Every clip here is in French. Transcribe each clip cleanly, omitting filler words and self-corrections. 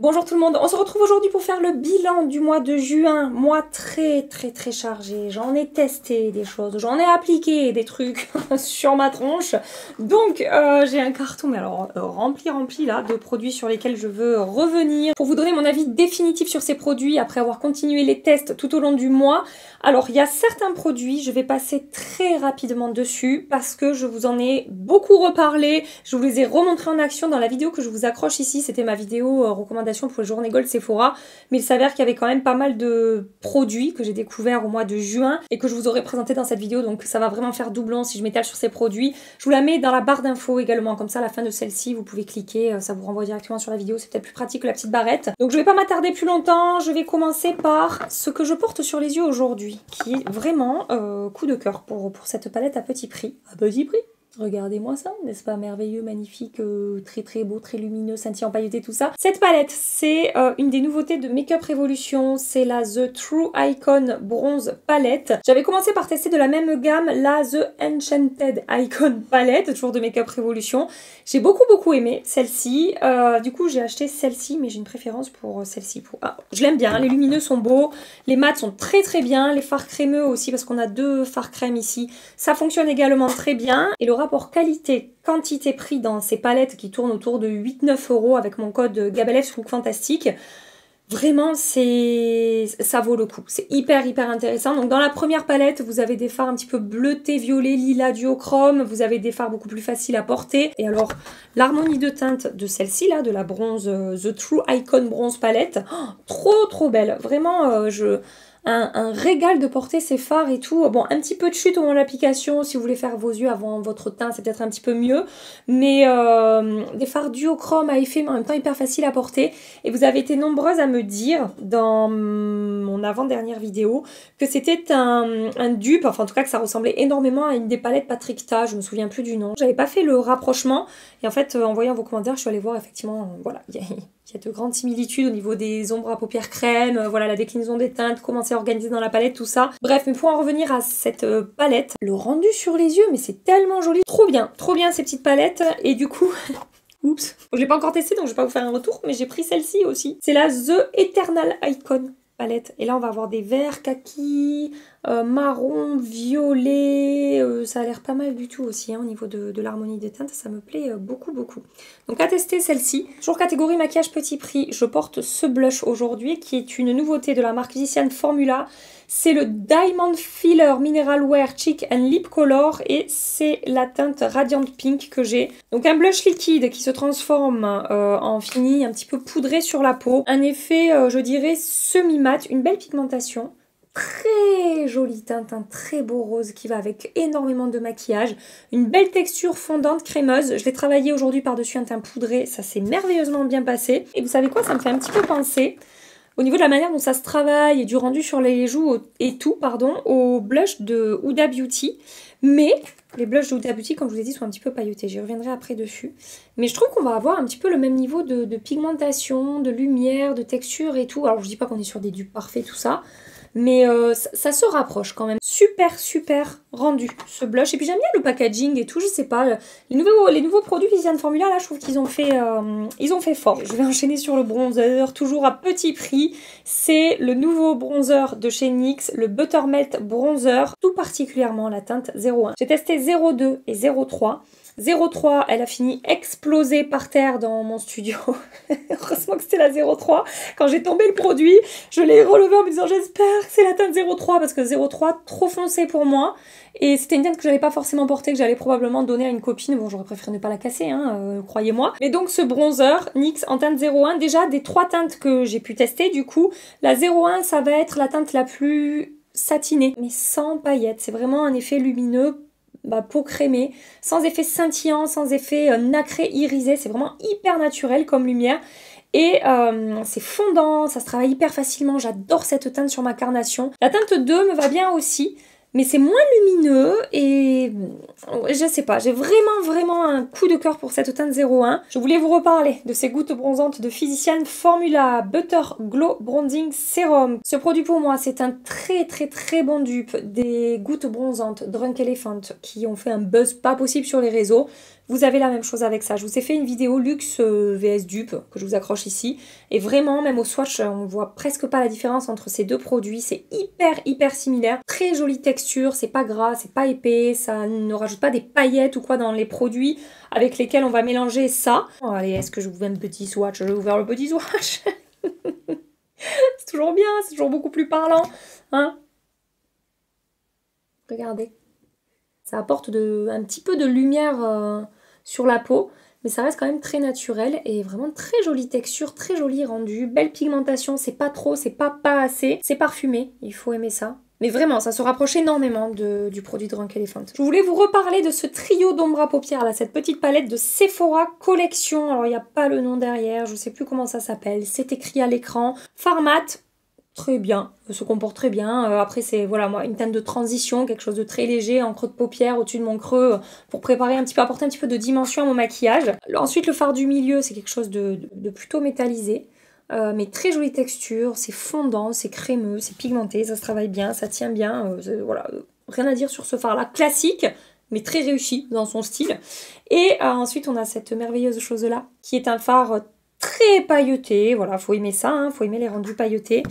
Bonjour tout le monde, on se retrouve aujourd'hui pour faire le bilan du mois de juin. Mois très chargé, j'en ai testé des choses, j'en ai appliqué des trucs sur ma tronche. Donc j'ai un carton mais alors rempli là de produits sur lesquels je veux revenir pour vous donner mon avis définitif sur ces produits après avoir continué les tests tout au long du mois. Alors il y a certains produits, je vais passer très rapidement dessus parce que je vous en ai beaucoup reparlé, je vous les ai remontrés en action dans la vidéo que je vous accroche ici, c'était ma vidéo recommandation pour les journées Gold Sephora, mais il s'avère qu'il y avait quand même pas mal de produits que j'ai découverts au mois de juin et que je vous aurais présenté dans cette vidéo, donc ça va vraiment faire doublon si je m'étale sur ces produits. Je vous la mets dans la barre d'infos également, comme ça à la fin de celle-ci vous pouvez cliquer, ça vous renvoie directement sur la vidéo, c'est peut-être plus pratique que la petite barrette. Donc je vais pas m'attarder plus longtemps, je vais commencer par ce que je porte sur les yeux aujourd'hui, qui est vraiment coup de cœur pour cette palette à petit prix. À petit prix? Regardez-moi ça, n'est-ce pas merveilleux, magnifique, très beau, très lumineux, scintillant, pailleté, tout ça. Cette palette, c'est une des nouveautés de Makeup Revolution, c'est la The True Icon Bronze Palette. J'avais commencé par tester de la même gamme, la The Enchanted Icon Palette, toujours de Makeup Revolution. J'ai beaucoup aimé celle-ci, du coup j'ai acheté celle-ci, mais j'ai une préférence pour celle-ci. Je l'aime bien, les lumineux sont beaux, les mats sont très bien, les fards crémeux aussi, parce qu'on a deux fards crème ici, ça fonctionne également très bien. Et le rapport qualité-quantité-prix dans ces palettes qui tournent autour de 8-9 € avec mon code Gabelef Look Fantastique, vraiment ça vaut le coup. C'est hyper intéressant. Donc dans la première palette, vous avez des fards un petit peu bleutés, violets, lilas, duochrome. Vous avez des fards beaucoup plus faciles à porter. Et alors, l'harmonie de teinte de celle-ci là, de la bronze, The True Icon Bronze Palette, trop belle. Vraiment, un régal de porter ces fards et tout. Bon, un petit peu de chute au moment de l'application, si vous voulez faire vos yeux avant votre teint, c'est peut-être un petit peu mieux. Mais des fards duochrome à effet, mais en même temps hyper facile à porter. Et vous avez été nombreuses à me dire dans mon avant-dernière vidéo que c'était un dupe, enfin en tout cas que ça ressemblait énormément à une des palettes Patrick Ta, je me souviens plus du nom. J'avais pas fait le rapprochement et en fait en voyant vos commentaires, je suis allée voir effectivement, voilà, il y a de grandes similitudes au niveau des ombres à paupières crème, voilà la déclinaison des teintes, comment c'est organisé dans la palette, tout ça. Bref, mais pour en revenir à cette palette, le rendu sur les yeux, mais c'est tellement joli, trop bien ces petites palettes. Et du coup, oups, je l'ai pas encore testé donc je vais pas vous faire un retour, mais j'ai pris celle-ci aussi. C'est la The Eternal Icon palette. Et là on va avoir des verts, kaki, marron, violet, ça a l'air pas mal du tout aussi hein, au niveau de l'harmonie des teintes, ça me plaît beaucoup. Donc à tester celle-ci. Toujours catégorie maquillage petit prix, je porte ce blush aujourd'hui qui est une nouveauté de la marque Vivienne Formula. C'est le Diamond Filler Mineral Wear Cheek and Lip Color et c'est la teinte Radiant Pink que j'ai. Donc un blush liquide qui se transforme en fini, un petit peu poudré sur la peau. Un effet, je dirais, semi-mat, une belle pigmentation. Très jolie teinte, un très beau rose qui va avec énormément de maquillage. Une belle texture fondante, crémeuse. Je l'ai travaillé aujourd'hui par-dessus un teint poudré, ça s'est merveilleusement bien passé. Et vous savez quoi, ça me fait un petit peu penser au niveau de la manière dont ça se travaille et du rendu sur les joues et tout, pardon, au blush de Huda Beauty. Mais les blushs de Huda Beauty, comme je vous ai dit, sont un petit peu pailletés. J'y reviendrai après dessus. Mais je trouve qu'on va avoir un petit peu le même niveau de pigmentation, de lumière, de texture et tout. Alors je dis pas qu'on est sur des dupes parfaits, tout ça. Mais ça se rapproche quand même. Super rendu ce blush. Et puis j'aime bien le packaging et tout, je sais pas. Les nouveaux produits Vivienne Formula, là, je trouve qu'ils ont fait fort. Je vais enchaîner sur le bronzer, toujours à petit prix. C'est le nouveau bronzer de chez NYX, le Buttermelt Bronzer, tout particulièrement la teinte 01. J'ai testé 02 et 03. 03, elle a fini explosée par terre dans mon studio. Heureusement que c'était la 03. Quand j'ai tombé le produit, je l'ai relevé en me disant j'espère que c'est la teinte 03 parce que 03, trop foncé pour moi. Et c'était une teinte que j'allais pas forcément porter, que j'allais probablement donner à une copine. Bon, j'aurais préféré ne pas la casser, hein, croyez-moi. Mais donc ce bronzer NYX en teinte 01, déjà des 3 teintes que j'ai pu tester, du coup, la 01, ça va être la teinte la plus satinée, mais sans paillettes. C'est vraiment un effet lumineux, peau crémée, sans effet scintillant, sans effet nacré irisé, c'est vraiment hyper naturel comme lumière et c'est fondant, ça se travaille hyper facilement, j'adore cette teinte sur ma carnation. La teinte 2 me va bien aussi, mais c'est moins lumineux et je sais pas, j'ai vraiment un coup de cœur pour cette teinte 01. Je voulais vous reparler de ces gouttes bronzantes de Physician Formula Butter Glow Bronzing Serum. Ce produit pour moi c'est un très bon dupe des gouttes bronzantes Drunk Elephant qui ont fait un buzz pas possible sur les réseaux. Vous avez la même chose avec ça. Je vous ai fait une vidéo luxe vs dupe que je vous accroche ici. Et vraiment, même au swatch, on voit presque pas la différence entre ces deux produits. C'est hyper similaire. Très jolie texture, c'est pas gras, c'est pas épais, ça ne rajoute pas des paillettes ou quoi dans les produits avec lesquels on va mélanger ça. Oh, allez, est-ce que je vous fais un petit swatch? Je vais ouvrir le petit swatch. C'est toujours bien, c'est toujours beaucoup plus parlant. Hein? Regardez. Ça apporte un petit peu de lumière sur la peau, mais ça reste quand même très naturel et vraiment très jolie texture, très joli rendu, belle pigmentation, c'est pas trop, c'est pas assez, c'est parfumé, il faut aimer ça. Mais vraiment, ça se rapproche énormément du produit Drunk Elephant. Je voulais vous reparler de ce trio d'ombre à paupières, là, cette petite palette de Sephora Collection. Alors, il n'y a pas le nom derrière, je sais plus comment ça s'appelle, c'est écrit à l'écran. Farmat. Très bien, se comporte très bien. Après, c'est voilà, moi, une teinte de transition, quelque chose de très léger, en creux de paupière, au-dessus de mon creux, pour préparer un petit peu, apporter un petit peu de dimension à mon maquillage. Ensuite, le fard du milieu, c'est quelque chose de plutôt métallisé, mais très jolie texture, c'est fondant, c'est crémeux, c'est pigmenté, ça se travaille bien, ça tient bien. Voilà, rien à dire sur ce fard-là, classique, mais très réussi dans son style. Et ensuite, on a cette merveilleuse chose-là, qui est un fard très pailleté, voilà, faut aimer ça, hein, faut aimer les rendus pailletés,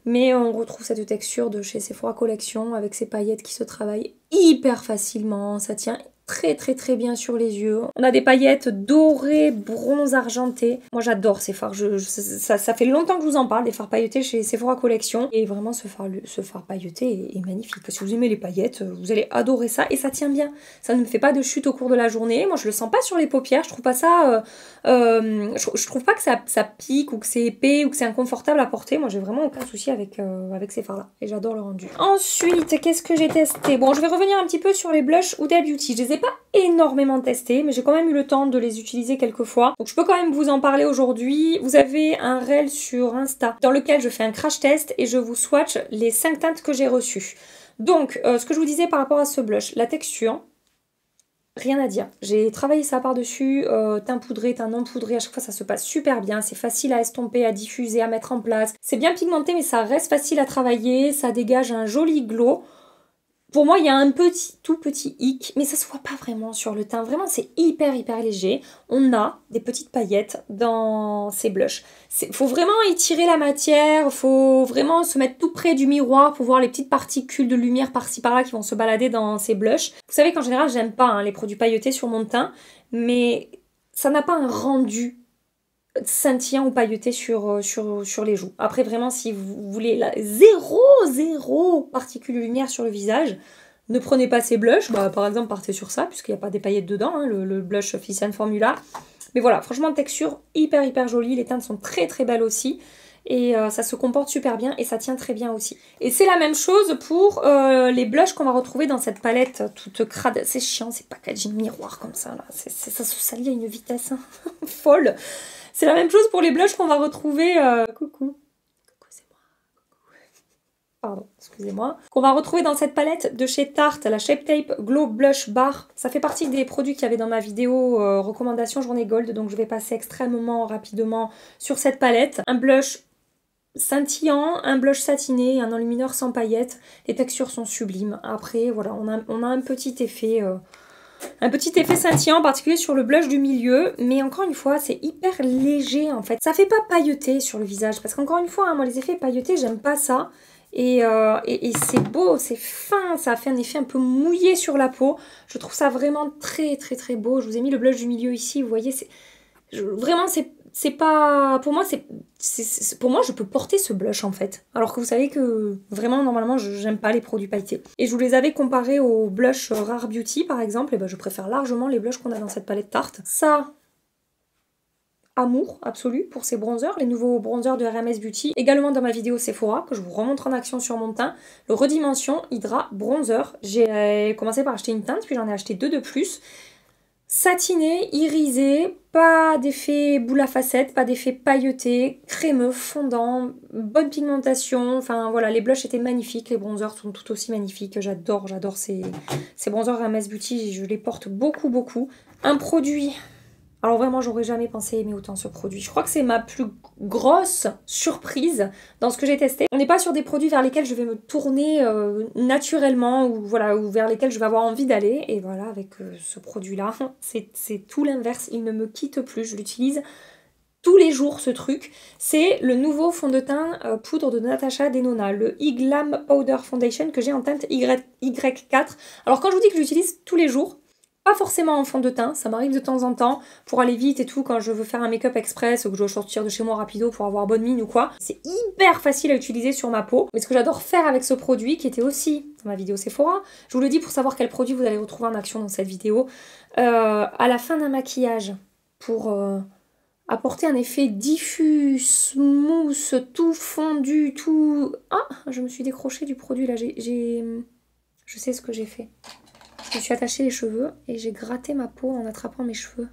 mais on retrouve cette texture de chez Sephora Collection avec ces paillettes qui se travaillent hyper facilement, ça tient très bien sur les yeux. On a des paillettes dorées, bronze argenté. Moi j'adore ces fards, ça fait longtemps que je vous en parle, des fards pailletés chez Sephora Collection. Et vraiment ce fard pailleté est magnifique. Si vous aimez les paillettes, vous allez adorer ça et ça tient bien. Ça ne me fait pas de chute au cours de la journée. Moi je le sens pas sur les paupières, je trouve pas ça... je trouve pas que ça pique ou que c'est épais ou que c'est inconfortable à porter. Moi j'ai vraiment aucun souci avec ces fards là et j'adore le rendu. Ensuite, qu'est-ce que j'ai testé? Bon, je vais revenir un petit peu sur les blushs Huda Beauty. Je les ai pas énormément testés, mais j'ai quand même eu le temps de les utiliser quelques fois. Donc je peux quand même vous en parler aujourd'hui. Vous avez un reel sur Insta dans lequel je fais un crash test et je vous swatch les 5 teintes que j'ai reçues. Donc, ce que je vous disais par rapport à ce blush, la texture, rien à dire. J'ai travaillé ça par-dessus, teint poudré, teint non poudré, à chaque fois ça se passe super bien, c'est facile à estomper, à diffuser, à mettre en place. C'est bien pigmenté mais ça reste facile à travailler, ça dégage un joli glow. Pour moi, il y a un tout petit hic, mais ça se voit pas vraiment sur le teint. Vraiment, c'est hyper léger. On a des petites paillettes dans ces blushs. Faut vraiment étirer la matière, faut vraiment se mettre tout près du miroir pour voir les petites particules de lumière par-ci par-là qui vont se balader dans ces blushs. Vous savez qu'en général, j'aime pas les produits pailletés sur mon teint, mais ça n'a pas un rendu scintillant ou pailleté sur les joues. Après, vraiment, si vous voulez zéro particule de lumière sur le visage, ne prenez pas ces blushs. Bah, par exemple, partez sur ça, puisqu'il n'y a pas des paillettes dedans, hein, le blush Physician Formula. Mais voilà, franchement, texture hyper jolie. Les teintes sont très belles aussi. Et ça se comporte super bien et ça tient très bien aussi. Et c'est la même chose pour les blushs qu'on va retrouver dans cette palette toute crade. C'est chiant, c'est packaging miroir comme ça, là. Ça se salit à une vitesse folle. C'est la même chose pour les blushs qu'on va retrouver... Coucou, c'est moi. Pardon, excusez-moi. Qu'on va retrouver dans cette palette de chez Tarte, la Shape Tape Glow Blush Bar. Ça fait partie des produits qu'il y avait dans ma vidéo recommandation journée gold, donc je vais passer extrêmement rapidement sur cette palette. Un blush scintillant, un blush satiné, un enlumineur sans paillettes. Les textures sont sublimes. Après, voilà, on a un petit effet... Un petit effet scintillant en particulier sur le blush du milieu, mais encore une fois c'est hyper léger en fait. Ça fait pas pailleté sur le visage parce qu'encore une fois, hein, moi les effets pailletés j'aime pas ça. Et c'est beau, c'est fin, ça a fait un effet un peu mouillé sur la peau. Je trouve ça vraiment très beau. Je vous ai mis le blush du milieu ici, vous voyez, vraiment c'est pas... Pour moi, pour moi, je peux porter ce blush en fait. Alors que vous savez que vraiment, normalement, j'aime pas les produits pailletés. Et je vous les avais comparés au blush Rare Beauty par exemple. Et ben, je préfère largement les blushs qu'on a dans cette palette Tarte. Ça, amour absolu pour ces bronzers, les nouveaux bronzers de RMS Beauty. Également dans ma vidéo Sephora, que je vous remontre en action sur mon teint. Le Redimension Hydra Bronzer. J'ai commencé par acheter une teinte, puis j'en ai acheté 2 de plus. Satiné, irisé, pas d'effet boule à facettes, pas d'effet pailleté, crémeux, fondant, bonne pigmentation. Enfin voilà, les blushs étaient magnifiques, les bronzers sont tout aussi magnifiques. J'adore ces bronzers RMS Beauty, je les porte beaucoup. Un produit Alors vraiment, j'aurais jamais pensé aimer autant ce produit. Je crois que c'est ma plus grosse surprise dans ce que j'ai testé. On n'est pas sur des produits vers lesquels je vais me tourner naturellement ou voilà, ou vers lesquels je vais avoir envie d'aller. Et voilà, avec ce produit-là, c'est tout l'inverse. Il ne me quitte plus. Je l'utilise tous les jours, ce truc. C'est le nouveau fond de teint poudre de Natasha Denona, le E-Glam Powder Foundation que j'ai en teinte Y4. Alors quand je vous dis que je l'utilise tous les jours, pas forcément en fond de teint, ça m'arrive de temps en temps pour aller vite et tout quand je veux faire un make-up express ou que je dois sortir de chez moi rapido pour avoir bonne mine ou quoi. C'est hyper facile à utiliser sur ma peau. Mais ce que j'adore faire avec ce produit, qui était aussi dans ma vidéo Sephora, je vous le dis pour savoir quel produit vous allez retrouver en action dans cette vidéo, à la fin d'un maquillage, pour apporter un effet diffus, smooth, tout fondu, tout... Ah, je me suis décrochée du produit là, je sais ce que j'ai fait. Je me suis attaché les cheveux et j'ai gratté ma peau en attrapant mes cheveux.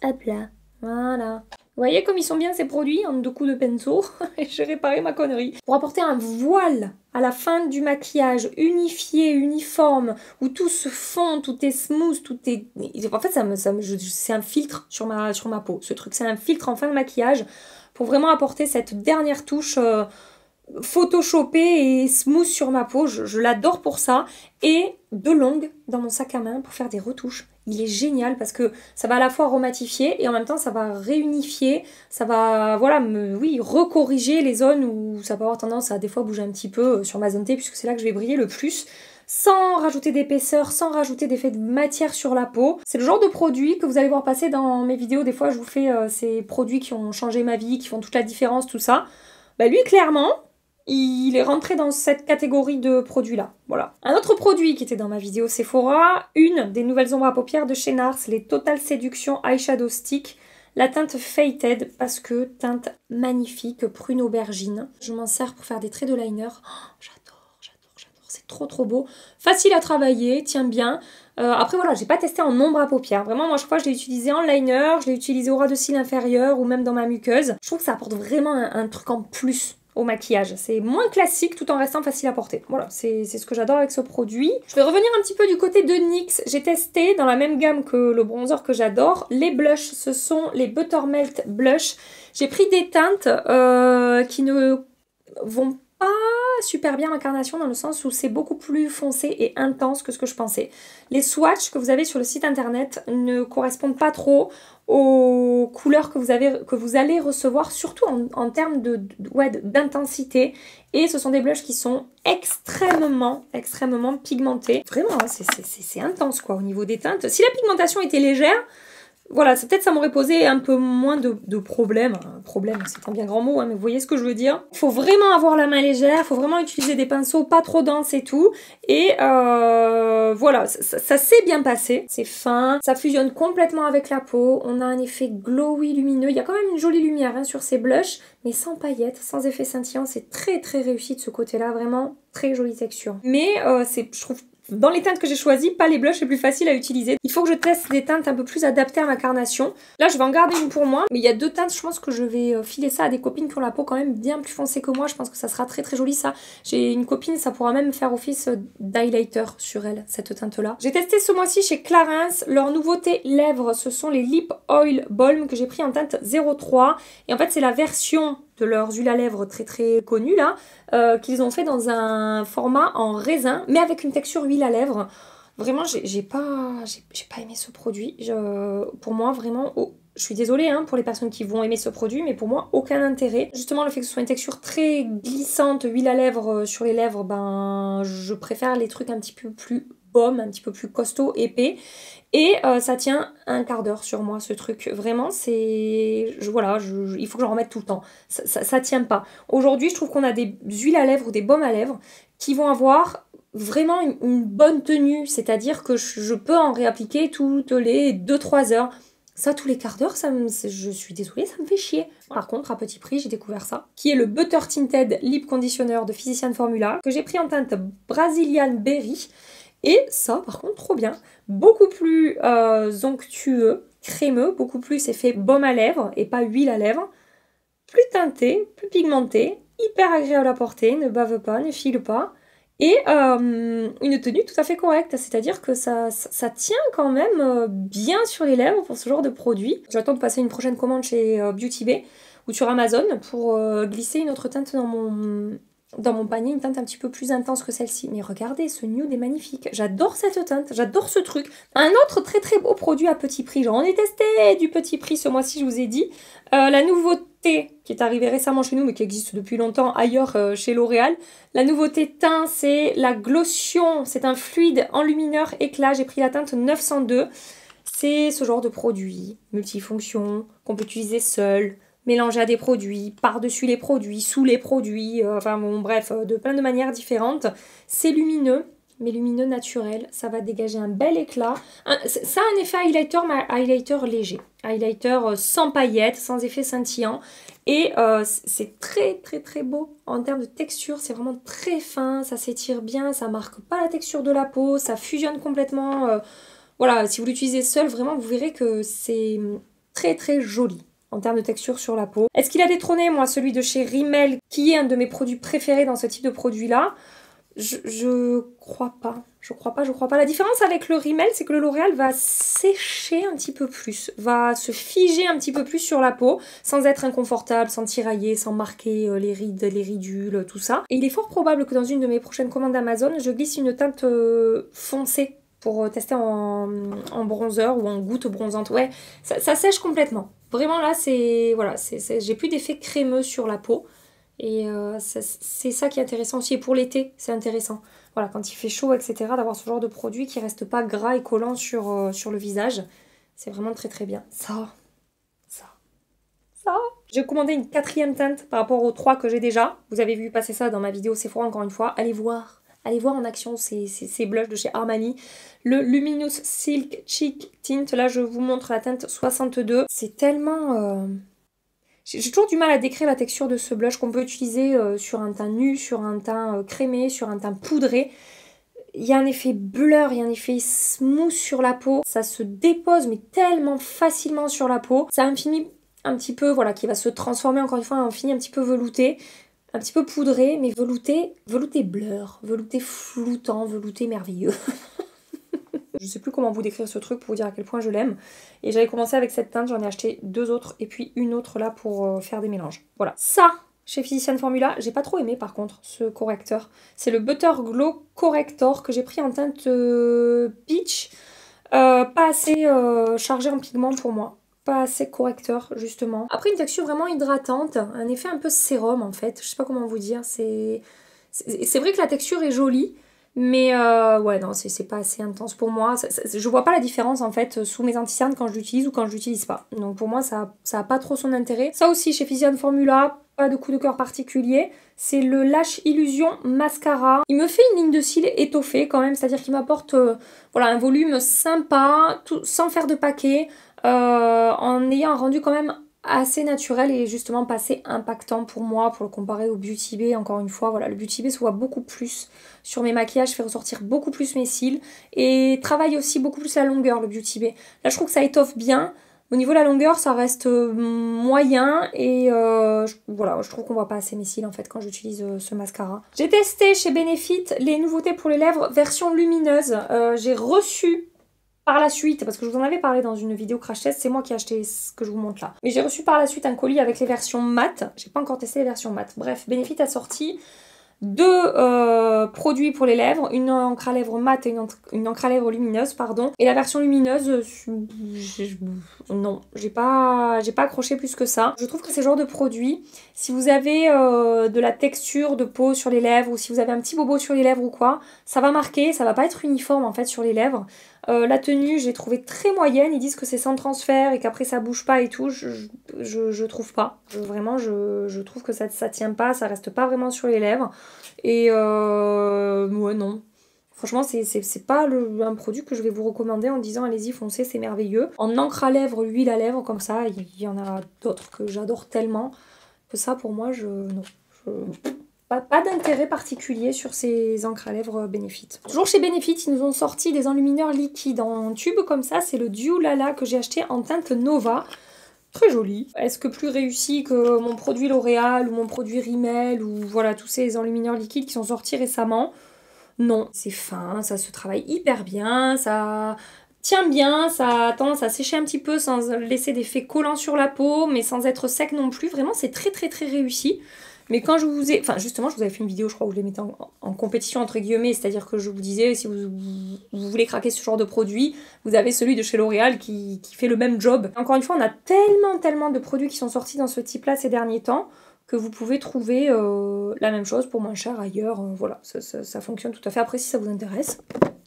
Hop là, voilà. Vous voyez comme ils sont bien ces produits en 2 coups de pinceau. Et j'ai réparé ma connerie. Pour apporter un voile à la fin du maquillage, unifié, uniforme, où tout se fond, tout est smooth, tout est... En fait, c'est un filtre sur ma peau. Ce truc, c'est un filtre en fin de maquillage pour vraiment apporter cette dernière touche... photoshopé et smooth sur ma peau, je l'adore pour ça, et de l'ongle dans mon sac à main pour faire des retouches. Il est génial parce que ça va à la fois aromatifier et en même temps ça va réunifier, ça va voilà recorriger les zones où ça peut avoir tendance à des fois bouger un petit peu sur ma zone T, puisque c'est là que je vais briller le plus, sans rajouter d'épaisseur, sans rajouter d'effet de matière sur la peau. C'est le genre de produit que vous allez voir passer dans mes vidéos. Des fois je vous fais ces produits qui ont changé ma vie, qui font toute la différence, tout ça. Bah lui clairement il est rentré dans cette catégorie de produits-là. Voilà. Un autre produit qui était dans ma vidéo Sephora, une des nouvelles ombres à paupières de chez NARS, les Total Seduction Eyeshadow Stick, la teinte Fated, parce que teinte magnifique, prune aubergine. Je m'en sers pour faire des traits de liner. Oh, j'adore, c'est trop beau. Facile à travailler, tient bien. Après voilà, j'ai pas testé en ombre à paupières. Vraiment, moi, je crois que je l'ai utilisé en liner, je l'ai utilisé au ras de cils inférieur ou même dans ma muqueuse. Je trouve que ça apporte vraiment un truc en plus au maquillage. C'est moins classique tout en restant facile à porter. Voilà, c'est ce que j'adore avec ce produit. Je vais revenir un petit peu du côté de NYX. J'ai testé dans la même gamme que le bronzer que j'adore. Les blushs, ce sont les Buttermelt Blush. J'ai pris des teintes qui ne vont pas super bien à ma carnation dans le sens où c'est beaucoup plus foncé et intense que ce que je pensais. Les swatchs que vous avez sur le site internet ne correspondent pas trop aux couleurs que vous allez recevoir, surtout en termes d'intensité. Et ce sont des blushs qui sont extrêmement pigmentés. Vraiment, c'est intense quoi au niveau des teintes. Si la pigmentation était légère, voilà, peut-être ça m'aurait posé un peu moins de problèmes. Problème, c'est un bien grand mot, hein, mais vous voyez ce que je veux dire. Il faut vraiment avoir la main légère, il faut vraiment utiliser des pinceaux pas trop denses et tout. Et voilà, ça s'est bien passé. C'est fin, ça fusionne complètement avec la peau. On a un effet glowy, lumineux. Il y a quand même une jolie lumière hein, sur ces blushs, mais sans paillettes, sans effet scintillant. C'est très réussi de ce côté-là, vraiment très jolie texture. Mais je trouve... Dans les teintes que j'ai choisies, pas les blushs les plus faciles à utiliser. Il faut que je teste des teintes un peu plus adaptées à ma carnation. Là, je vais en garder une pour moi. Mais il y a 2 teintes, je pense que je vais filer ça à des copines qui ont la peau quand même bien plus foncée que moi. Je pense que ça sera très joli ça. J'ai une copine, ça pourra même faire office d'highlighter sur elle, cette teinte-là. J'ai testé ce mois-ci chez Clarins. Leur nouveauté lèvres, ce sont les Lip Oil Balm que j'ai pris en teinte 03. Et en fait, c'est la version de leurs huiles à lèvres très connues là, qu'ils ont fait dans un format en raisin, mais avec une texture huile à lèvres. Vraiment, j'ai pas aimé ce produit. Pour moi, vraiment, je suis désolée hein, pour les personnes qui vont aimer ce produit, mais pour moi, aucun intérêt. Justement, le fait que ce soit une texture très glissante, huile à lèvres sur les lèvres, ben, je préfère les trucs un petit peu plus baume, un petit peu plus costaud, épais. Et ça tient un quart d'heure sur moi, ce truc. Vraiment, il faut que j'en remette tout le temps. Ça tient pas. Aujourd'hui, je trouve qu'on a des huiles à lèvres ou des baumes à lèvres qui vont avoir vraiment une bonne tenue. C'est-à-dire que je peux en réappliquer toutes les 2-3 heures. Ça, tous les quarts d'heure, je suis désolée, ça me fait chier. Par contre, à petit prix, j'ai découvert ça, qui est le Butter Tinted Lip Conditioner de Physician Formula, que j'ai pris en teinte Brazilian Berry. Et ça, par contre, trop bien. Beaucoup plus onctueux, crémeux, beaucoup plus effet baume à lèvres et pas huile à lèvres. Plus teinté, plus pigmenté, hyper agréable à porter, ne bave pas, ne file pas. Et une tenue tout à fait correcte, c'est-à-dire que ça tient quand même bien sur les lèvres pour ce genre de produit. J'attends de passer une prochaine commande chez Beauty Bay ou sur Amazon pour glisser une autre teinte dans mon panier, une teinte un petit peu plus intense que celle-ci. Mais regardez, ce nude est magnifique. J'adore cette teinte, j'adore ce truc. Un autre très très beau produit à petit prix. J'en ai testé du petit prix ce mois-ci, je vous ai dit. La nouveauté qui est arrivée récemment chez nous, mais qui existe depuis longtemps ailleurs chez L'Oréal. La nouveauté teint, c'est la Glossion. C'est un fluide enlumineur éclat. J'ai pris la teinte 902. C'est ce genre de produit multifonction qu'on peut utiliser seul, mélanger à des produits, par-dessus les produits, sous les produits, enfin bon bref, de plein de manières différentes. C'est lumineux, mais lumineux naturel. Ça va dégager un bel éclat. Ça a un effet highlighter, mais highlighter léger. Highlighter sans paillettes, sans effet scintillant. Et c'est très très très beau en termes de texture. C'est vraiment très fin, ça s'étire bien, ça marque pas la texture de la peau, ça fusionne complètement. Voilà, si vous l'utilisez seul, vraiment vous verrez que c'est très très joli en termes de texture sur la peau. Est-ce qu'il a détrôné, moi, celui de chez Rimmel, qui est un de mes produits préférés dans ce type de produit-là? Je crois pas. Je crois pas. La différence avec le Rimmel, c'est que le L'Oréal va sécher un petit peu plus, va se figer un petit peu plus sur la peau, sans être inconfortable, sans tirailler, sans marquer les rides, les ridules, tout ça. Et il est fort probable que dans une de mes prochaines commandes Amazon, je glisse une teinte foncée pour tester en bronzer ou en goutte bronzante. Ouais, ça sèche complètement. Vraiment là, voilà, j'ai plus d'effet crémeux sur la peau. Et c'est ça qui est intéressant aussi. Et pour l'été, c'est intéressant. Voilà, quand il fait chaud, etc., d'avoir ce genre de produit qui reste pas gras et collant sur le visage. C'est vraiment très très bien. Ça. J'ai commandé une 4e teinte par rapport aux 3 que j'ai déjà. Vous avez vu passer ça dans ma vidéo Sephora encore une fois. Allez voir en action ces blushs de chez Armani. Le Luminous Silk Cheek Tint. Là, je vous montre la teinte 62. C'est tellement... J'ai toujours du mal à décrire la texture de ce blush qu'on peut utiliser sur un teint nu, sur un teint crémé, sur un teint poudré. Il y a un effet blur, il y a un effet smooth sur la peau. Ça se dépose mais tellement facilement sur la peau. Ça a un fini un petit peu, voilà, qui va se transformer encore une fois en fini un petit peu velouté. Un petit peu poudré, mais velouté blur, velouté floutant, velouté merveilleux. Je sais plus comment vous décrire ce truc pour vous dire à quel point je l'aime. Et j'avais commencé avec cette teinte, j'en ai acheté 2 autres et puis une autre là pour faire des mélanges. Voilà. Ça, chez Physicians Formula, j'ai pas trop aimé par contre ce correcteur. C'est le Butter Glow Corrector que j'ai pris en teinte peach. Pas assez chargé en pigments pour moi. Pas assez correcteur justement. Après une texture vraiment hydratante, un effet un peu sérum en fait. Je sais pas comment vous dire. C'est vrai que la texture est jolie. Mais ouais, non, c'est pas assez intense pour moi. Je vois pas la différence en fait sous mes anti-cernes quand je l'utilise ou quand je l'utilise pas. Donc pour moi, ça a pas trop son intérêt. Ça aussi, chez Physicians Formula, pas de coup de cœur particulier. C'est le Lash Illusion Mascara. Il me fait une ligne de cils étoffée quand même, c'est-à-dire qu'il m'apporte voilà, un volume sympa, sans faire de paquet, en ayant un rendu quand même assez naturel et justement pas assez impactant pour moi pour le comparer au Beauty Bay. Encore une fois, voilà, le Beauty Bay se voit beaucoup plus sur mes maquillages, fait ressortir beaucoup plus mes cils et travaille aussi beaucoup plus la longueur, le Beauty Bay. Là, je trouve que ça étoffe bien. Au niveau de la longueur, ça reste moyen et voilà, je trouve qu'on voit pas assez mes cils en fait quand j'utilise ce mascara. J'ai testé chez Benefit les nouveautés pour les lèvres version lumineuse. J'ai reçu par la suite, parce que je vous en avais parlé dans une vidéo crash test, c'est moi qui ai acheté ce que je vous montre là. Mais j'ai reçu par la suite un colis avec les versions mat. J'ai pas encore testé les versions mat. Bref, Benefit a sorti 2 produits pour les lèvres, une encre à lèvres mat et une encre à lèvres lumineuse, pardon. Et la version lumineuse, non, j'ai pas accroché plus que ça. Je trouve que c'est le genre de produit, si vous avez de la texture de peau sur les lèvres ou si vous avez un petit bobo sur les lèvres ou quoi, ça va marquer, ça va pas être uniforme en fait sur les lèvres. La tenue, j'ai trouvé très moyenne. Ils disent que c'est sans transfert et qu'après ça bouge pas et tout. Je trouve pas. Vraiment, je trouve que ça tient pas, ça reste pas vraiment sur les lèvres. Et ouais, non. Franchement, c'est pas un produit que je vais vous recommander en disant allez-y, foncez, c'est merveilleux. En encre à lèvres, huile à lèvres, comme ça, il y en a d'autres que j'adore tellement que ça, pour moi, non. Pas d'intérêt particulier sur ces encres à lèvres Benefit. Toujours chez Benefit, ils nous ont sorti des enlumineurs liquides en tube comme ça. C'est le Dew Lala que j'ai acheté en teinte Nova. Très joli. Est-ce que plus réussi que mon produit L'Oréal ou mon produit Rimmel ou voilà tous ces enlumineurs liquides qui sont sortis récemment? Non, c'est fin, ça se travaille hyper bien, ça tient bien, ça a tendance à sécher un petit peu sans laisser d'effet collant sur la peau, mais sans être sec non plus. Vraiment, c'est très très très réussi. Mais quand je vous ai... Enfin, justement, je vous avais fait une vidéo, je crois, où je les mettais en compétition, entre guillemets. C'est-à-dire que je vous disais, si vous voulez craquer ce genre de produit, vous avez celui de chez L'Oréal qui fait le même job. Encore une fois, on a tellement de produits qui sont sortis dans ce type-là ces derniers temps que vous pouvez trouver la même chose pour moins cher ailleurs. Voilà, ça fonctionne tout à fait. Après, si ça vous intéresse,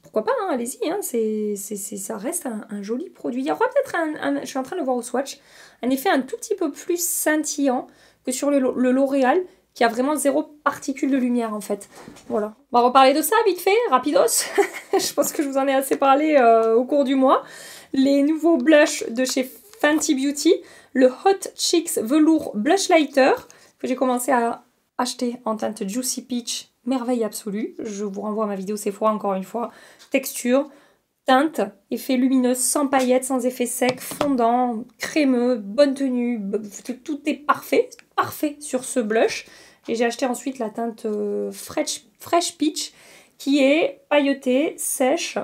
pourquoi pas, hein, allez-y. Hein, ça reste un joli produit. Il y aura peut-être je suis en train de le voir au swatch, un effet un tout petit peu plus scintillant que sur le L'Oréal, qui a vraiment 0 particule de lumière en fait. Voilà. On va reparler de ça vite fait, rapidos. Je pense que je vous en ai assez parlé au cours du mois. Les nouveaux blushs de chez Fenty Beauty, le Hot Cheeks Velours Blush Lighter, que j'ai commencé à acheter en teinte Juicy Peach, merveille absolue. Je vous renvoie à ma vidéo Sephora encore une fois. Texture, teinte, effet lumineux, sans paillettes, sans effet sec, fondant, crémeux, bonne tenue, tout est parfait sur ce blush. Et j'ai acheté ensuite la teinte Fresh Peach, qui est pailletée, sèche,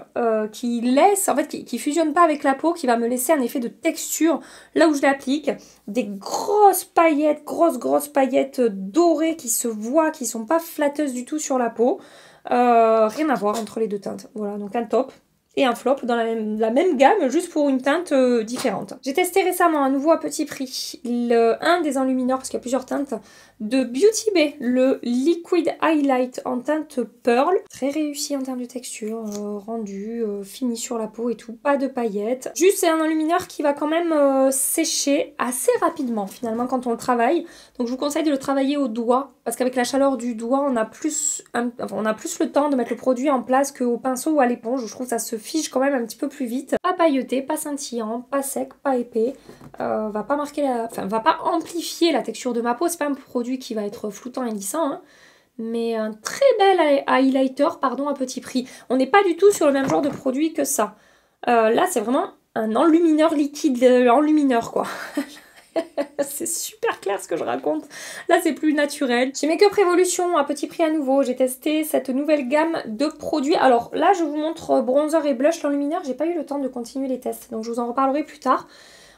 qui laisse, en fait, qui fusionne pas avec la peau, qui va me laisser un effet de texture là où je l'applique. Des grosses paillettes, grosses paillettes dorées qui se voient, qui sont pas flatteuses du tout sur la peau. Rien à voir entre les deux teintes. Voilà, donc un top et un flop dans la même gamme, juste pour une teinte différente. J'ai testé récemment, à nouveau à petit prix, un des enlumineurs, parce qu'il y a plusieurs teintes, de Beauty Bay, le Liquid Highlight en teinte Pearl. Très réussi en termes de texture, rendu, fini sur la peau et tout, pas de paillettes. Juste, c'est un enlumineur qui va quand même sécher assez rapidement, finalement, quand on le travaille. Donc je vous conseille de le travailler au doigt, parce qu'avec la chaleur du doigt, on a plus le temps de mettre le produit en place qu'au pinceau ou à l'éponge. Je trouve que ça se fige quand même un petit peu plus vite. Pas pailleté, pas scintillant, pas sec, pas épais. Va pas marquer va pas amplifier la texture de ma peau. C'est pas un produit qui va être floutant et lissant, hein, mais un très bel highlighter, pardon, à petit prix. On n'est pas du tout sur le même genre de produit que ça. Là, c'est vraiment un enlumineur liquide, enlumineur quoi. C'est super clair ce que je raconte. Là, c'est plus naturel. Chez Makeup Revolution, à petit prix à nouveau, j'ai testé cette nouvelle gamme de produits. Alors là, je vous montre bronzer et blush l'enlumineur. J'ai pas eu le temps de continuer les tests, donc je vous en reparlerai plus tard.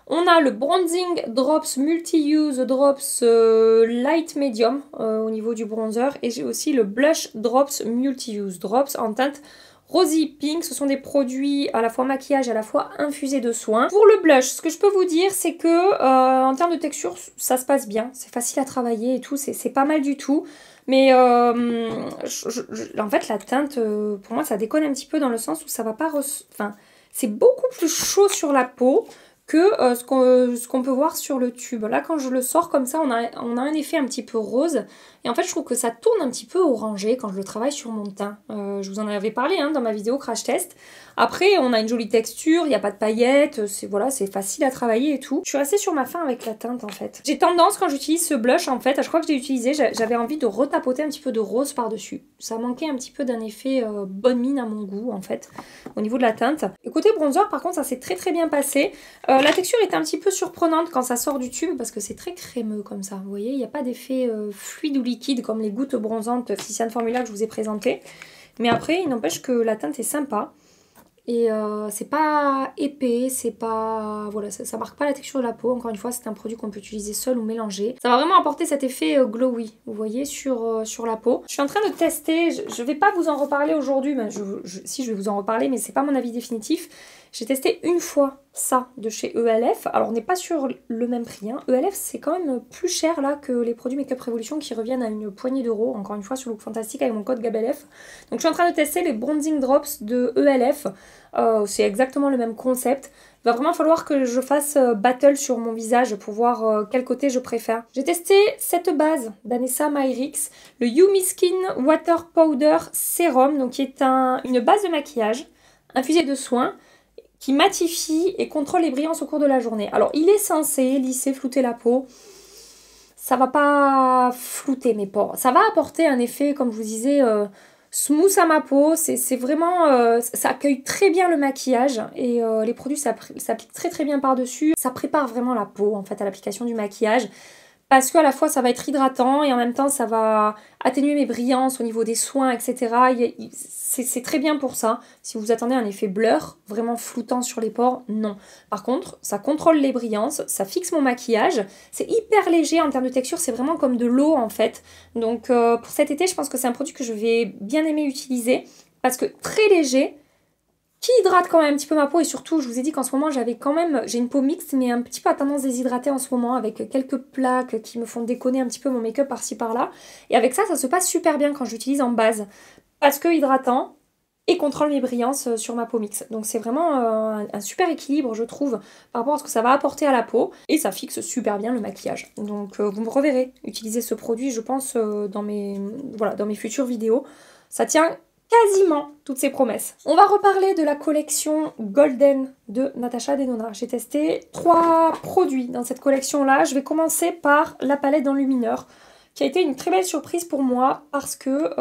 On a le Bronzing Drops Multi-Use Drops Light Medium au niveau du bronzer. Et j'ai aussi le Blush Drops Multi-Use Drops en teinte Rosy Pink. Ce sont des produits à la fois maquillage et à la fois infusés de soins. Pour le blush, ce que je peux vous dire, c'est que en termes de texture, ça se passe bien. C'est facile à travailler et tout, c'est pas mal du tout. Mais en fait, la teinte, pour moi, ça déconne un petit peu dans le sens où ça va pas... Enfin, c'est beaucoup plus chaud sur la peau que ce qu'on peut voir sur le tube. Là, quand je le sors comme ça, on a un effet un petit peu rose. Et en fait, je trouve que ça tourne un petit peu orangé quand je le travaille sur mon teint. Je vous en avais parlé hein, dans ma vidéo crash test. Après, on a une jolie texture, il n'y a pas de paillettes, voilà, c'est facile à travailler et tout. Je suis assez sur ma faim avec la teinte en fait. J'ai tendance quand j'utilise ce blush en fait, à chaque fois que je l'ai utilisé, j'avais envie de retapoter un petit peu de rose par-dessus. Ça manquait un petit peu d'un effet bonne mine à mon goût en fait, au niveau de la teinte. Et côté bronzer, par contre, ça s'est très bien passé. La texture est un petit peu surprenante quand ça sort du tube parce que c'est très crémeux comme ça. Vous voyez, il n'y a pas d'effet fluide ou liquide comme les gouttes bronzantes Physicians Formula que je vous ai présenté. Mais après, il n'empêche que la teinte est sympa. Et c'est pas épais, c'est pas... Voilà, ça marque pas la texture de la peau. Encore une fois, c'est un produit qu'on peut utiliser seul ou mélanger. Ça va vraiment apporter cet effet glowy, vous voyez, sur la peau. Je suis en train de tester, je vais pas vous en reparler aujourd'hui, mais si je vais vous en reparler, mais c'est pas mon avis définitif. J'ai testé une fois ça de chez ELF. Alors on n'est pas sur le même prix. Hein. ELF c'est quand même plus cher là que les produits Makeup Revolution qui reviennent à une poignée d'euros. Encore une fois sur Look Fantastic avec mon code GABELF. Donc je suis en train de tester les Bronzing Drops de ELF. C'est exactement le même concept. Il va vraiment falloir que je fasse battle sur mon visage pour voir quel côté je préfère. J'ai testé cette base d'Anessa Myrix, le Yumi Skin Water Powder Serum, donc qui est une base de maquillage infusée de soins, qui matifie et contrôle les brillances au cours de la journée. Alors, il est censé lisser, flouter la peau. Ça va pas flouter mes pores. Ça va apporter un effet, comme je vous disais, smooth à ma peau. C'est vraiment... ça accueille très bien le maquillage et les produits s'appliquent très bien par-dessus. Ça prépare vraiment la peau, en fait, à l'application du maquillage. parce qu'à la fois ça va être hydratant et en même temps ça va atténuer mes brillances au niveau des soins, etc. C'est très bien pour ça. Si vous attendez un effet blur, vraiment floutant sur les pores, non. Par contre, ça contrôle les brillances, ça fixe mon maquillage, c'est hyper léger en termes de texture, c'est vraiment comme de l'eau en fait. Donc pour cet été, je pense que c'est un produit que je vais bien aimer utiliser parce que très léger, qui hydrate quand même un petit peu ma peau et surtout je vous ai dit qu'en ce moment j'ai une peau mixte mais un petit peu à tendance déshydratée en ce moment avec quelques plaques qui me font déconner un petit peu mon make-up par-ci par-là et avec ça se passe super bien quand j'utilise en base parce que hydratant et contrôle mes brillances sur ma peau mixte. Donc c'est vraiment un super équilibre je trouve par rapport à ce que ça va apporter à la peau et ça fixe super bien le maquillage. Donc vous me reverrez utiliser ce produit je pense dans mes futures vidéos. Ça tient quasiment toutes ces promesses. On va reparler de la collection Golden de Natasha Denona. J'ai testé 3 produits dans cette collection-là. Je vais commencer par la palette d'enlumineur, qui a été une très belle surprise pour moi parce que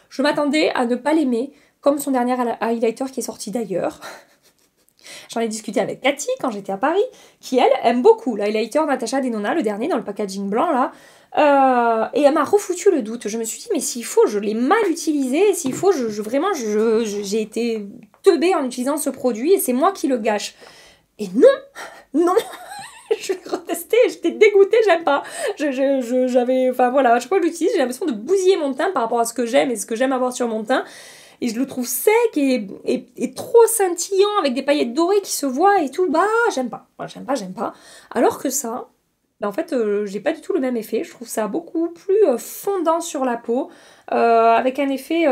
je m'attendais à ne pas l'aimer, comme son dernier highlighter qui est sorti d'ailleurs. J'en ai discuté avec Cathy quand j'étais à Paris, qui elle aime beaucoup l'highlighter Natasha Denona, le dernier dans le packaging blanc là. Et elle m'a refoutu le doute. Je me suis dit, mais s'il faut, je l'ai mal utilisé. S'il faut, j'ai été teubée en utilisant ce produit et c'est moi qui le gâche. Et non, je l'ai retesté et j'étais dégoûtée, j'aime pas. Enfin voilà, à chaque fois que je l'utilise, j'ai l'impression de bousiller mon teint par rapport à ce que j'aime et ce que j'aime avoir sur mon teint. Et je le trouve sec et trop scintillant avec des paillettes dorées qui se voient et tout. Bah, j'aime pas. Voilà, j'aime pas. Alors que ça, bah en fait, j'ai pas du tout le même effet. Je trouve ça beaucoup plus fondant sur la peau. Avec un effet...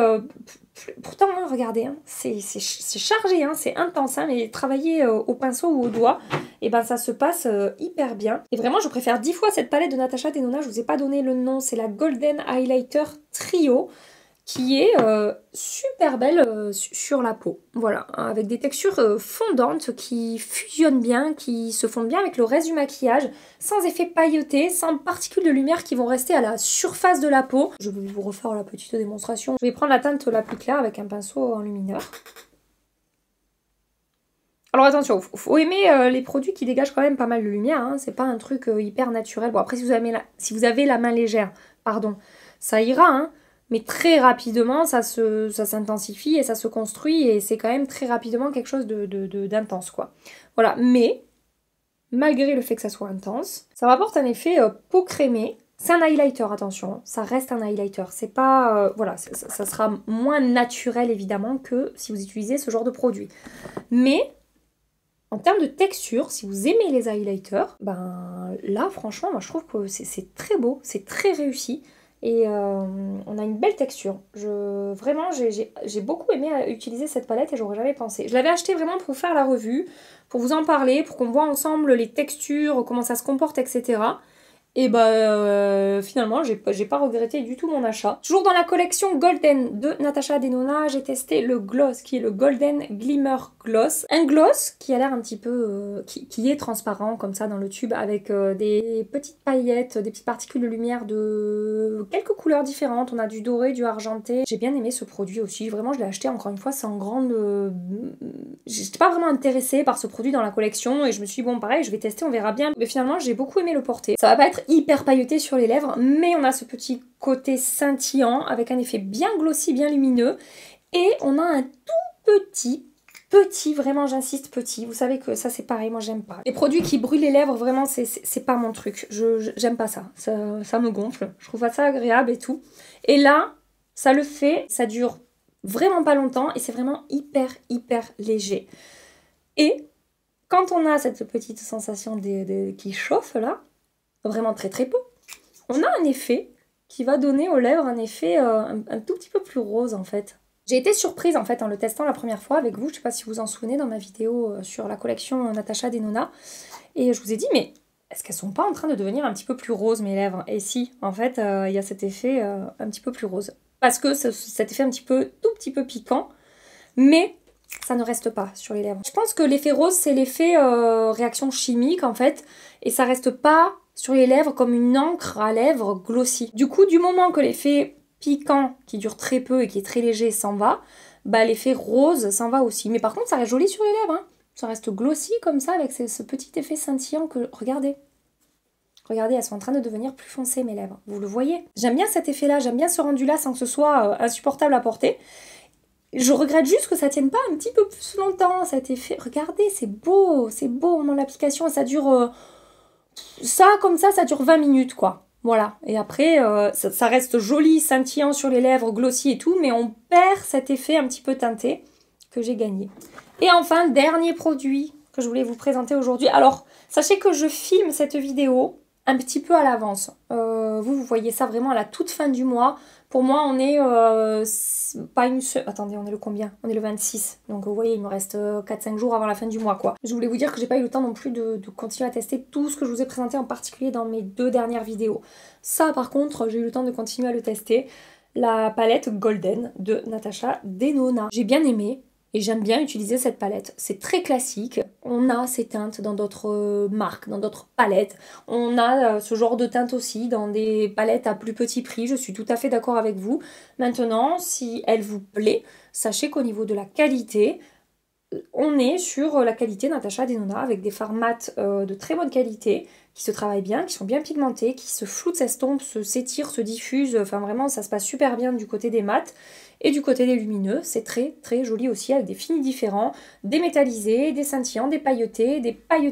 pourtant, hein, regardez, hein, c'est chargé, hein, c'est intense. Hein, mais travailler au pinceau ou au doigt, et ben ça se passe hyper bien. Et vraiment, je préfère 10 fois cette palette de Natasha Denona. Je vous ai pas donné le nom. C'est la Golden Highlighter Trio, qui est super belle sur la peau. Voilà, hein, avec des textures fondantes qui fusionnent bien, qui se fondent bien avec le reste du maquillage, sans effet pailleté, sans particules de lumière qui vont rester à la surface de la peau. Je vais vous refaire la petite démonstration. Je vais prendre la teinte la plus claire avec un pinceau enlumineur. Alors attention, faut aimer les produits qui dégagent quand même pas mal de lumière, hein. C'est pas un truc hyper naturel. Bon après si vous avez la main légère, pardon, ça ira, hein. Mais très rapidement, ça s'intensifie et ça se construit et c'est quand même très rapidement quelque chose d'intense, quoi. Voilà, mais malgré le fait que ça soit intense, ça m'apporte un effet peau crémée. C'est un highlighter, attention, hein, ça reste un highlighter. C'est pas... voilà, ça sera moins naturel évidemment que si vous utilisez ce genre de produit. Mais en termes de texture, si vous aimez les highlighters, ben là, franchement, moi je trouve que c'est très beau, c'est très réussi. Et on a une belle texture. Vraiment, j'ai beaucoup aimé utiliser cette palette et j'aurais jamais pensé. Je l'avais achetée vraiment pour faire la revue, pour vous en parler, pour qu'on voit ensemble les textures, comment ça se comporte, etc. Et bah finalement, j'ai pas regretté du tout mon achat. Toujours dans la collection Golden de Natasha Denona, j'ai testé le gloss qui est le Golden Glimmer Gloss. Un gloss qui a l'air un petit peu... qui est transparent comme ça dans le tube avec des petites paillettes, des petites particules de lumière de quelques couleurs différentes. On a du doré, du argenté. J'ai bien aimé ce produit aussi. Vraiment, je l'ai acheté encore une fois sans grande... J'étais pas vraiment intéressée par ce produit dans la collection et je me suis dit bon pareil, je vais tester, on verra bien. Mais finalement, j'ai beaucoup aimé le porter. Ça va pas être hyper pailleté sur les lèvres, mais on a ce petit côté scintillant avec un effet bien glossy, bien lumineux. Et on a un tout petit, vraiment j'insiste petit. Vous savez que ça c'est pareil, moi j'aime pas. Les produits qui brûlent les lèvres, vraiment c'est pas mon truc. J'aime pas ça. Ça me gonfle. Je trouve pas ça agréable et tout. Et là, ça le fait, ça dure vraiment pas longtemps et c'est vraiment hyper léger. Et quand on a cette petite sensation qui chauffe là, vraiment très peu, on a un effet qui va donner aux lèvres un effet un tout petit peu plus rose en fait. J'ai été surprise en fait en le testant la première fois avec vous, je sais pas si vous vous en souvenez dans ma vidéo sur la collection Natasha Denona, et je vous ai dit mais est-ce qu'elles sont pas en train de devenir un petit peu plus roses mes lèvres? Et si, en fait il y a cet effet un petit peu plus rose. Parce que cet effet un tout petit peu piquant, mais ça ne reste pas sur les lèvres. Je pense que l'effet rose c'est l'effet réaction chimique en fait, et ça reste pas sur les lèvres comme une encre à lèvres glossy. Du coup, du moment que l'effet piquant, qui dure très peu et qui est très léger, s'en va, bah l'effet rose s'en va aussi. Mais par contre, ça reste joli sur les lèvres, hein. Ça reste glossy comme ça, avec ce petit effet scintillant que... Regardez. Regardez, elles sont en train de devenir plus foncées mes lèvres. Vous le voyez? J'aime bien cet effet-là, j'aime bien ce rendu-là sans que ce soit insupportable à porter. Je regrette juste que ça tienne pas un petit peu plus longtemps cet effet. Regardez, c'est beau au moment de l'application. Ça dure... ça, comme ça dure 20 minutes, quoi. Voilà. Et après, ça reste joli, scintillant sur les lèvres, glossy et tout, mais on perd cet effet un petit peu teinté que j'ai gagné. Et enfin, dernier produit que je voulais vous présenter aujourd'hui. Alors, sachez que je filme cette vidéo un petit peu à l'avance. Vous voyez ça vraiment à la toute fin du mois. Pour moi, on est pas une seule... Attendez, on est le combien? On est le 26. Donc vous voyez, il me reste 4-5 jours avant la fin du mois, quoi. Je voulais vous dire que j'ai pas eu le temps non plus de continuer à tester tout ce que je vous ai présenté, en particulier dans mes 2 dernières vidéos. Ça, par contre, j'ai eu le temps de continuer à le tester. La palette Golden de Natasha Denona. J'ai bien aimé. Et j'aime bien utiliser cette palette. C'est très classique. On a ces teintes dans d'autres marques, dans d'autres palettes. On a ce genre de teinte aussi dans des palettes à plus petit prix. Je suis tout à fait d'accord avec vous. Maintenant, si elle vous plaît, sachez qu'au niveau de la qualité, on est sur la qualité Natasha Denona avec des fards mat de très bonne qualité, qui se travaillent bien, qui sont bien pigmentés, qui se floutent, s'estompent, s'étirent, se diffusent. Enfin vraiment, ça se passe super bien du côté des mats. Et du côté des lumineux, c'est très très joli aussi avec des finis différents, des métallisés, des scintillants, des pailletés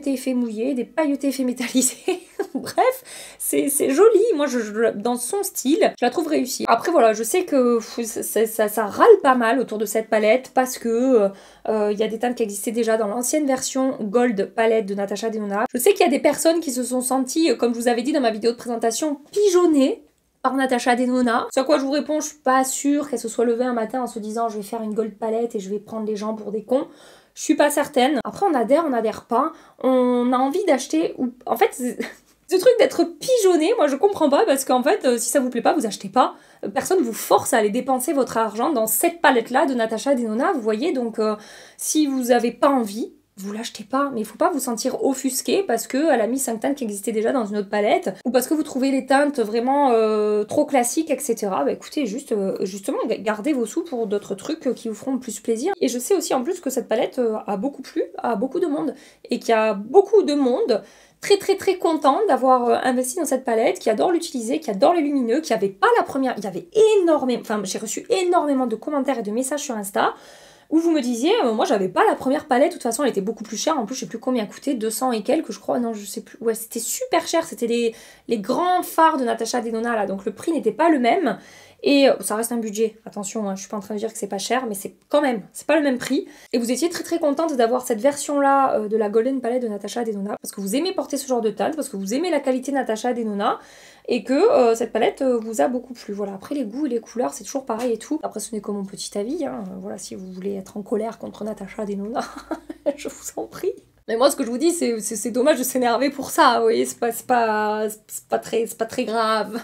effets mouillés, des pailletés effets métallisés. Bref, c'est joli. Moi, dans son style, je la trouve réussie. Après, voilà, je sais que ça râle pas mal autour de cette palette parce que y a des teintes qui existaient déjà dans l'ancienne version Gold palette de Natasha Denona. Je sais qu'il y a des personnes qui se sont senties, comme je vous avais dit dans ma vidéo de présentation, pigeonnées par Natasha Denona. Sur quoi je vous réponds, je suis pas sûre qu'elle se soit levée un matin en se disant je vais faire une gold palette et je vais prendre les gens pour des cons. Je suis pas certaine. Après on adhère pas. On a envie d'acheter... En fait, ce truc d'être pigeonné, moi je comprends pas parce qu'en fait, si ça vous plaît pas, vous achetez pas. Personne vous force à aller dépenser votre argent dans cette palette là de Natasha Denona, vous voyez. Donc si vous avez pas envie, vous l'achetez pas, mais il faut pas vous sentir offusqué parce qu'elle a mis 5 teintes qui existaient déjà dans une autre palette, ou parce que vous trouvez les teintes vraiment trop classiques, etc. Bah écoutez, justement, gardez vos sous pour d'autres trucs qui vous feront plus plaisir. Et je sais aussi en plus que cette palette a beaucoup plu à beaucoup de monde, et qu'il y a beaucoup de monde très content d'avoir investi dans cette palette, qui adore l'utiliser, qui adore les lumineux, qui avait pas la première... Il y avait énormément... Enfin, j'ai reçu énormément de commentaires et de messages sur Insta où vous me disiez, moi j'avais pas la première palette, de toute façon elle était beaucoup plus chère, en plus je sais plus combien elle coûtait, 200 et quelques je crois, non je sais plus, ouais c'était super cher, c'était les grands fards de Natasha Denona là, donc le prix n'était pas le même, et ça reste un budget, attention, hein, je suis pas en train de dire que c'est pas cher, mais c'est quand même, c'est pas le même prix, et vous étiez très contente d'avoir cette version là de la Golden Palette de Natasha Denona, parce que vous aimez porter ce genre de teinte, parce que vous aimez la qualité Natasha Denona, et que cette palette vous a beaucoup plu. Voilà, après les goûts et les couleurs, c'est toujours pareil et tout. Après, ce n'est que mon petit avis, hein. Voilà, si vous voulez être en colère contre Natasha Denona, je vous en prie. Mais moi, ce que je vous dis, c'est dommage de s'énerver pour ça, vous voyez, c'est pas très grave.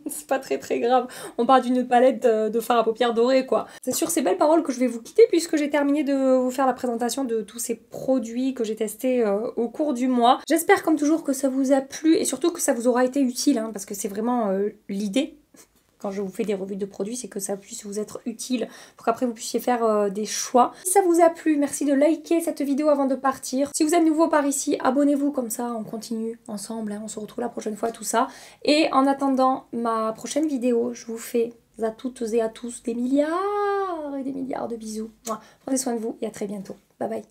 C'est pas très grave. On parle d'une palette de fard à paupières dorées, quoi. C'est sur ces belles paroles que je vais vous quitter, puisque j'ai terminé de vous faire la présentation de tous ces produits que j'ai testés au cours du mois. J'espère, comme toujours, que ça vous a plu, et surtout que ça vous aura été utile, hein, parce que c'est vraiment l'idée. Quand je vous fais des revues de produits, c'est que ça puisse vous être utile pour qu'après vous puissiez faire des choix. Si ça vous a plu, merci de liker cette vidéo avant de partir. Si vous êtes nouveau par ici, abonnez-vous, comme ça on continue ensemble, hein, on se retrouve la prochaine fois, tout ça. Et en attendant ma prochaine vidéo, je vous fais à toutes et à tous des milliards et des milliards de bisous. Prenez soin de vous et à très bientôt. Bye bye.